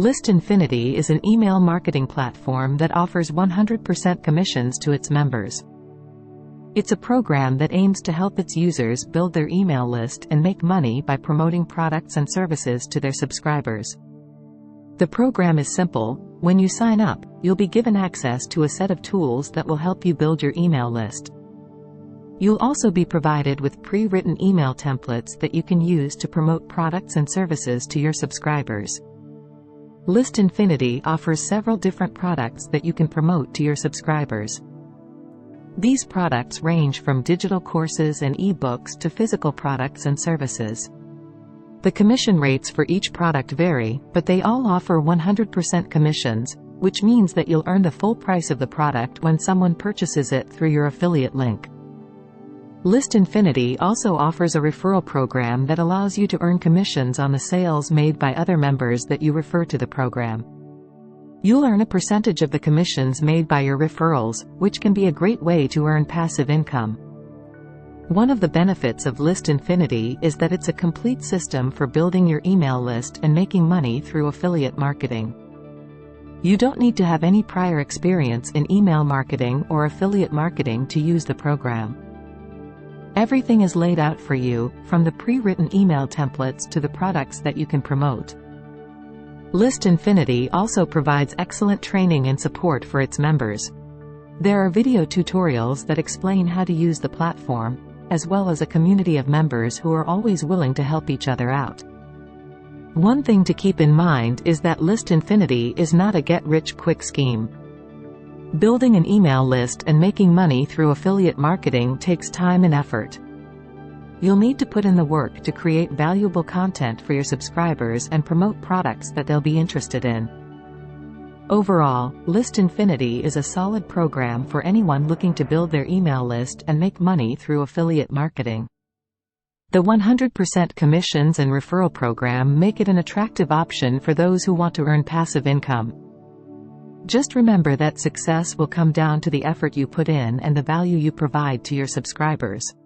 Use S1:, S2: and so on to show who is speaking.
S1: List Infinity is an email marketing platform that offers 100% commissions to its members. It's a program that aims to help its users build their email list and make money by promoting products and services to their subscribers. The program is simple. When you sign up, you'll be given access to a set of tools that will help you build your email list. You'll also be provided with pre-written email templates that you can use to promote products and services to your subscribers. List Infinity offers several different products that you can promote to your subscribers. These products range from digital courses and e-books to physical products and services. The commission rates for each product vary, but they all offer 100% commissions, which means that you'll earn the full price of the product when someone purchases it through your affiliate link. List Infinity also offers a referral program that allows you to earn commissions on the sales made by other members that you refer to the program. You'll earn a percentage of the commissions made by your referrals, which can be a great way to earn passive income. One of the benefits of List Infinity is that it's a complete system for building your email list and making money through affiliate marketing. You don't need to have any prior experience in email marketing or affiliate marketing to use the program. Everything is laid out for you, from the pre-written email templates to the products that you can promote. List Infinity also provides excellent training and support for its members. There are video tutorials that explain how to use the platform, as well as a community of members who are always willing to help each other out. One thing to keep in mind is that List Infinity is not a get-rich-quick scheme. Building an email list and making money through affiliate marketing takes time and effort. You'll need to put in the work to create valuable content for your subscribers and promote products that they'll be interested in. Overall, List Infinity is a solid program for anyone looking to build their email list and make money through affiliate marketing. The 100% commissions and referral program make it an attractive option for those who want to earn passive income. Just remember that success will come down to the effort you put in and the value you provide to your subscribers.